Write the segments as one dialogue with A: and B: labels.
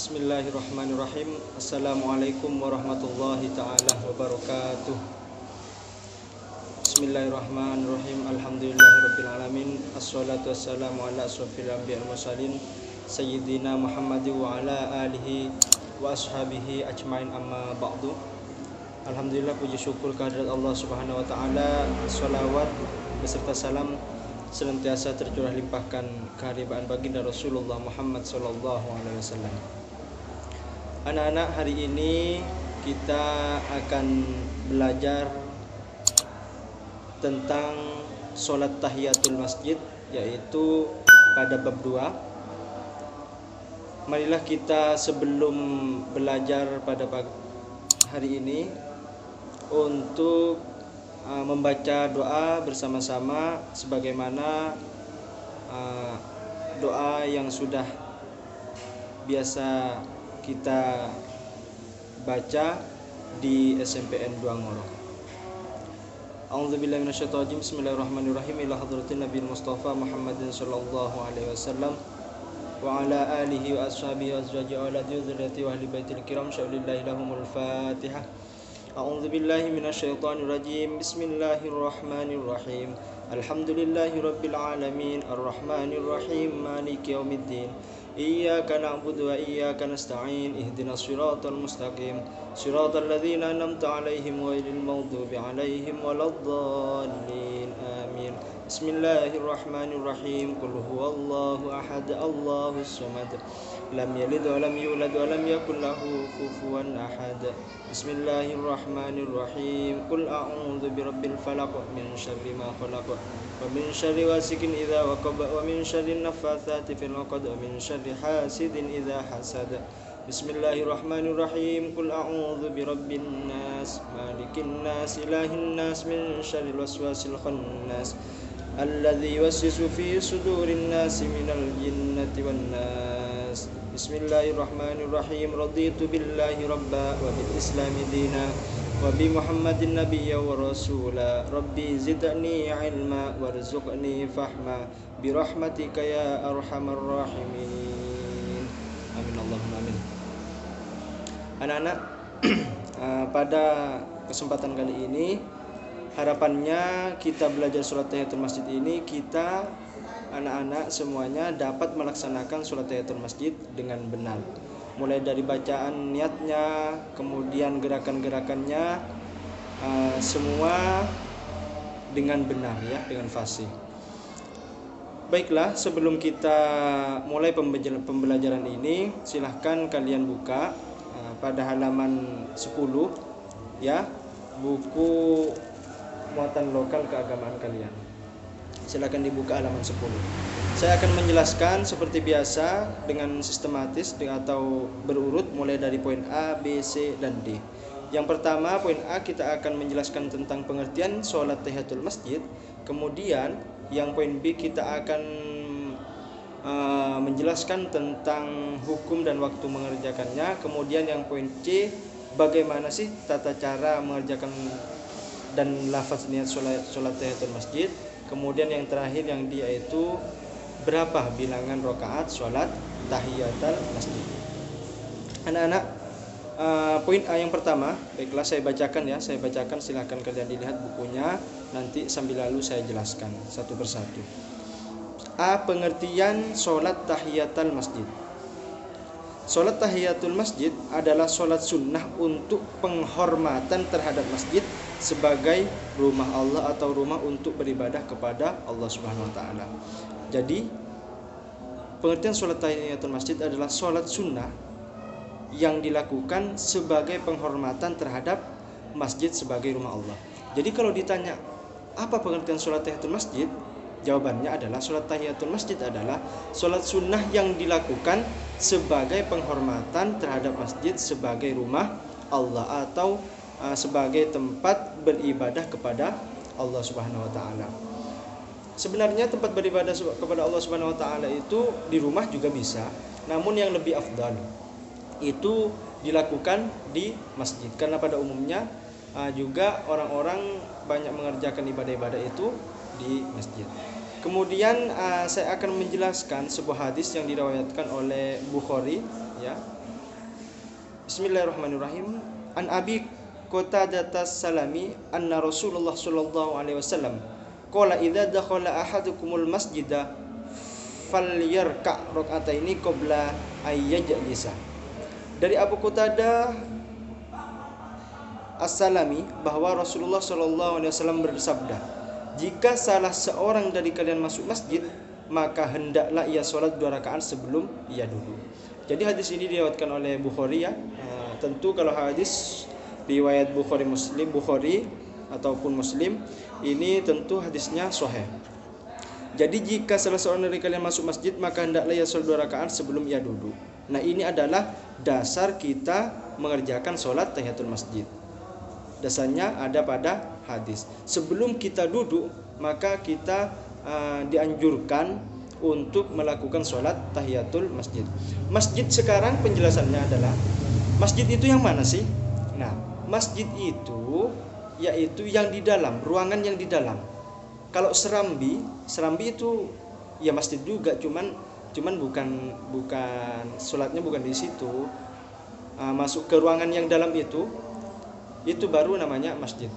A: Bismillahirrahmanirrahim. Assalamualaikum warahmatullahi ta'ala wabarakatuh. Bismillahirrahmanirrahim. Alhamdulillahirrabbilalamin. Assalatu wassalamu ala asrafil anbiya wal mursalin Sayyidina Muhammadin wa ala alihi wa ashabihi ajmain, amma ba'du. Alhamdulillah, puji syukur kehadirat Allah subhanahu wa ta'ala. Salawat beserta salam senantiasa tercurah limpahkan keharibaan baginda Rasulullah Muhammad sallallahu alaihi wasallam. Anak-anak, hari ini kita akan belajar tentang sholat tahiyatul masjid, yaitu pada bab 2. Marilah kita sebelum belajar pada hari ini untuk membaca doa bersama-sama sebagaimana doa yang sudah biasa kita baca di SMPN Duangoro. A'udzubillahi minasyaitonir rajim. Bismillahirrahmanirrahim. Ila hadratin Nabi Mustafa Muhammadin sallallahu alaihi wasallam wa ala alihi wa ashabihi wa azwajihi wa dzurriyyati wa ahli baitil kiram syaulillahi lahumul Fatihah. A'udzubillahi minasyaitonir rajim. Bismillahirrahmanirrahim. Alhamdulillahi rabbil alamin arrahmanir rahim maliki yaumiddin. Iyyaka na'budu wa iyyaka nasta'in. Ihdinas siratal mustaqim. Siratal ladzina an'amta 'alaihim ghairil maghdubi 'alaihim waladdallin. Amin. Bismillahirrahmanirrahim. Qul huwallahu ahad, Allahus samad. Lam yalid wa lam yulad wa lam yakul lahu kufuwan ahad. Bismillahirrahmanirrahim. Qul a'udzu birabbil falaq min syarri ma khalaq wa min syarri ghasikin idza waqab wa min syarri naffatsati fil 'uqad wa min syarri hasidin idza hasad. Bismillahirrahmanirrahim. Qul a'udzu birabbin nas malikin nas ilahin nas min syarril waswasil khannas alladzi yuwaswisu fi sudurin nas minal jinnati wan nas. Bismillahirrahmanirrahim. Raditu billahi rabba wa bil islami dina wa bi Muhammadin nabiyya wa rasula. Rabbi zidni ilma warzuqni fahma bi rahmatika ya arhamar rahimin. Amin Allahumma amin. Anak-anak, pada kesempatan kali ini harapannya kita belajar sholat tahiyatul masjid ini, kita anak-anak semuanya dapat melaksanakan sholat tahiyatul masjid dengan benar, mulai dari bacaan niatnya, kemudian gerakan-gerakannya, semua dengan benar ya, dengan fasih. Baiklah, sebelum kita mulai pembelajaran ini, silahkan kalian buka pada halaman 10 ya, buku muatan lokal keagamaan kalian. Silakan dibuka halaman 10. Saya akan menjelaskan seperti biasa dengan sistematis atau berurut mulai dari poin A, B, C, dan D. Yang pertama, poin A, kita akan menjelaskan tentang pengertian sholat tahiyatul masjid. Kemudian yang poin B, kita akan menjelaskan tentang hukum dan waktu mengerjakannya. Kemudian yang poin C, bagaimana sih tata cara mengerjakan dan lafaz niat sholat tahiyatul masjid. Kemudian yang terakhir yang dia itu berapa bilangan rakaat sholat tahiyatul masjid. Anak-anak, poin A yang pertama, baiklah saya bacakan ya, silahkan kalian dilihat bukunya, nanti sambil lalu saya jelaskan satu persatu. A. Pengertian sholat tahiyatul masjid. Sholat tahiyatul masjid adalah sholat sunnah untuk penghormatan terhadap masjid sebagai rumah Allah atau rumah untuk beribadah kepada Allah Subhanahu wa taala. Jadi, pengertian sholat tahiyatul masjid adalah sholat sunnah yang dilakukan sebagai penghormatan terhadap masjid sebagai rumah Allah. Jadi kalau ditanya apa pengertian sholat tahiyatul masjid, jawabannya adalah sholat tahiyatul masjid adalah sholat sunnah yang dilakukan sebagai penghormatan terhadap masjid sebagai rumah Allah atau sebagai tempat beribadah kepada Allah Subhanahu wa taala. Sebenarnya tempat beribadah kepada Allah Subhanahu wa taala itu di rumah juga bisa, namun yang lebih afdal itu dilakukan di masjid, karena pada umumnya juga orang-orang banyak mengerjakan ibadah-ibadah itu di masjid. Kemudian saya akan menjelaskan sebuah hadis yang diriwayatkan oleh Bukhari ya. Bismillahirrahmanirrahim. An Abi Qatadah Salami anna Rasulullah sallallahu alaihi wasallam qala idza dakhala ahadukumul masjida falyarka' rak'ataini qabla ayyajlisa. Dari Abu Qatadah As-Salami bahwa Rasulullah sallallahu alaihi wasallam bersabda, jika salah seorang dari kalian masuk masjid, maka hendaklah ia sholat 2 rakaat sebelum ia duduk. Jadi hadis ini diriwayatkan oleh Bukhari ya. Tentu kalau hadis riwayat Bukhari ataupun Muslim, ini tentu hadisnya sahih. Jadi jika salah seorang dari kalian masuk masjid, maka hendaklah ia sholat 2 rakaat sebelum ia duduk. Nah, ini adalah dasar kita mengerjakan sholat tahiyatul masjid. Dasarnya ada pada hadis. Sebelum kita duduk, maka kita dianjurkan untuk melakukan sholat tahiyatul masjid. Masjid sekarang penjelasannya adalah, masjid itu yang mana sih? Nah, masjid itu yaitu yang di dalam, ruangan yang di dalam. Kalau serambi itu ya masjid juga, cuman bukan sholatnya bukan di situ. Masuk ke ruangan yang dalam itu baru namanya masjid,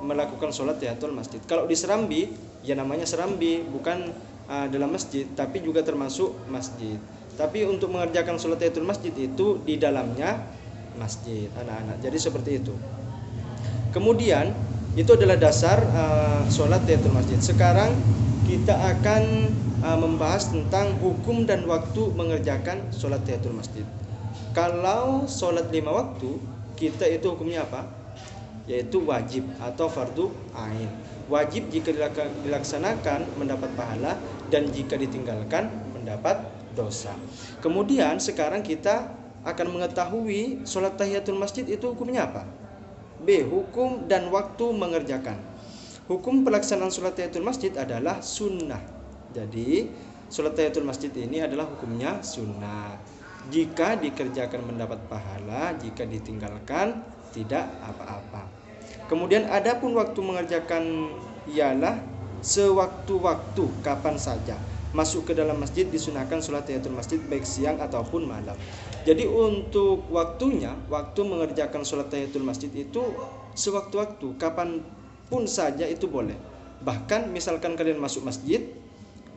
A: melakukan sholat tahiyatul masjid. Kalau di serambi, ya namanya serambi, bukan dalam masjid, tapi juga termasuk masjid. Tapi untuk mengerjakan sholat tahiyatul masjid itu di dalamnya masjid, anak-anak. Jadi seperti itu. Kemudian itu adalah dasar sholat tahiyatul masjid. Sekarang kita akan membahas tentang hukum dan waktu mengerjakan sholat tahiyatul masjid. Kalau sholat 5 waktu, kita itu hukumnya apa? Yaitu wajib atau fardu ain. Wajib jika dilaksanakan mendapat pahala, dan jika ditinggalkan mendapat dosa. Kemudian sekarang kita akan mengetahui sholat tahiyatul masjid itu hukumnya apa? B. Hukum dan waktu mengerjakan. Hukum pelaksanaan sholat tahiyatul masjid adalah sunnah. Jadi sholat tahiyatul masjid ini adalah hukumnya sunnah. Jika dikerjakan mendapat pahala, jika ditinggalkan tidak apa-apa. Kemudian adapun waktu mengerjakan ialah sewaktu-waktu, kapan saja. Masuk ke dalam masjid disunahkan sholat tahiyatul masjid baik siang ataupun malam. Jadi untuk waktunya, waktu mengerjakan sholat tahiyatul masjid itu sewaktu-waktu, kapan pun saja itu boleh. Bahkan misalkan kalian masuk masjid,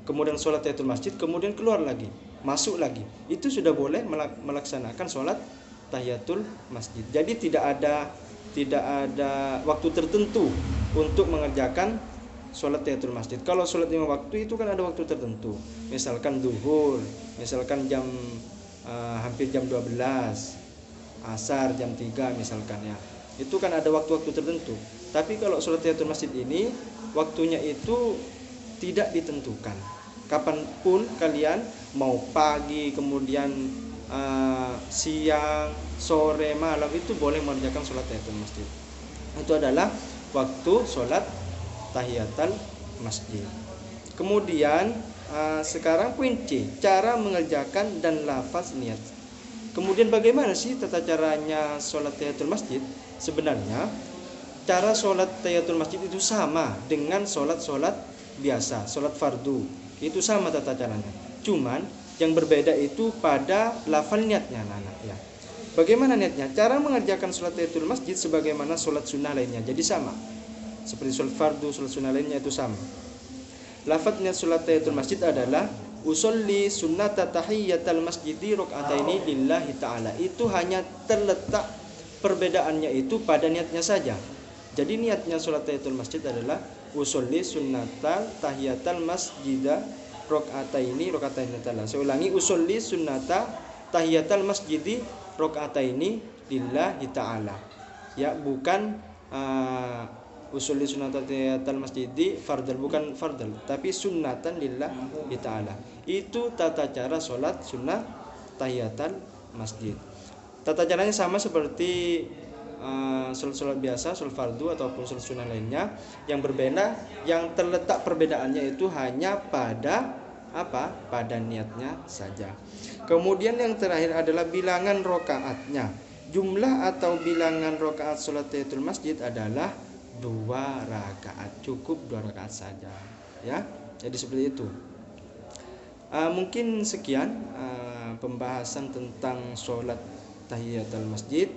A: kemudian sholat tahiyatul masjid, kemudian keluar lagi, masuk lagi, itu sudah boleh melaksanakan sholat tahiyatul masjid. Jadi tidak ada waktu tertentu untuk mengerjakan sholat tahiyatul masjid. Kalau sholat 5 waktu itu kan ada waktu tertentu. Misalkan zuhur, misalkan hampir jam 12, asar jam 3 misalkan ya. Itu kan ada waktu-waktu tertentu. Tapi kalau sholat tahiyatul masjid ini waktunya itu tidak ditentukan. Kapanpun kalian mau pagi, kemudian siang, sore, malam, itu boleh mengerjakan sholat tahiyatul masjid. Itu adalah waktu sholat tahiyatul masjid. Kemudian sekarang poin C, cara mengerjakan dan lafaz niat. Kemudian bagaimana sih tata caranya sholat tahiyatul masjid? Sebenarnya cara sholat tahiyatul masjid itu sama dengan sholat biasa, sholat fardu. Itu sama tata caranya. Cuman yang berbeda itu pada lafal niatnya, anak-anak ya. Bagaimana niatnya? Cara mengerjakan sholat tahiyatul masjid sebagaimana sholat sunnah lainnya. Jadi sama. Seperti sholat fardu, sholat sunnah lainnya itu sama. Lafaz niat sholat tahiyatul masjid adalah usolli sunnata tahiyyatal masjidi rakaataini lillahi ta'ala. Itu hanya terletak perbedaannya itu pada niatnya saja. Jadi niatnya sholat tahiyatul masjid adalah usolli sunnata tahiyyatal masjida rakaataini ta'ala. Saya ulangi, usolli sunnata tahiyyatal masjidi rakaataini lillahi ta'ala. Ya, bukan usolli sunnata tahiyatal masjidi fardal, bukan fardal, tapi sunnatan lillahi ta'ala. Itu tata cara sholat sunnah tahiyatul masjid. Tata caranya sama seperti sholat biasa, sholat fardu ataupun sholat sunnah lainnya. Yang berbeda, yang terletak perbedaannya itu hanya pada apa? Pada niatnya saja. Kemudian yang terakhir adalah bilangan rakaatnya. Jumlah atau bilangan rakaat sholat tahiyatul masjid adalah 2 rakaat, cukup 2 rakaat saja. Ya, jadi seperti itu. Mungkin sekian pembahasan tentang sholat tahiyatul masjid.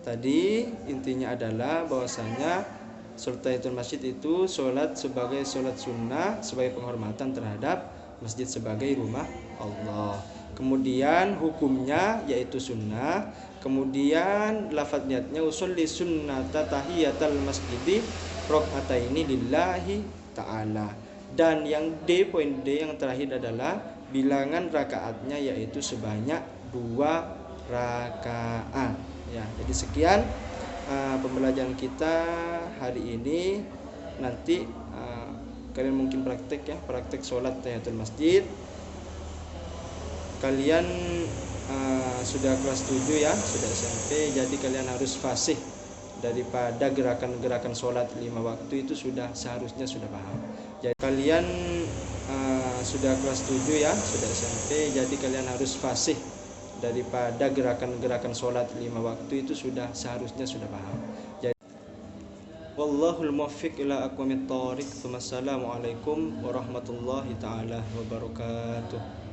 A: Tadi intinya adalah bahwasanya sholat tahiyatul masjid itu sholat sebagai sholat sunnah, sebagai penghormatan terhadap masjid sebagai rumah Allah. Kemudian hukumnya yaitu sunnah. Kemudian lafadz niatnya usolli sunnata tahiyatul masjidi rakaataini lillahi ta'ala. Dan yang D, poin D yang terakhir adalah bilangan rakaatnya yaitu sebanyak 2 rakaat. Ya, jadi sekian pembelajaran kita hari ini. Nanti kalian mungkin praktek sholat tahiyatul masjid. Kalian sudah kelas 7 ya, sudah SMP, jadi kalian harus fasih daripada gerakan-gerakan sholat 5 waktu itu seharusnya sudah paham. Jadi kalian sudah kelas 7 ya, sudah SMP, jadi kalian harus fasih daripada gerakan-gerakan sholat 5 waktu itu seharusnya sudah paham. Jadi wallahul muwaffiq ila aqwamit thoriq. Wassalamualaikum warahmatullahi taala wabarakatuh.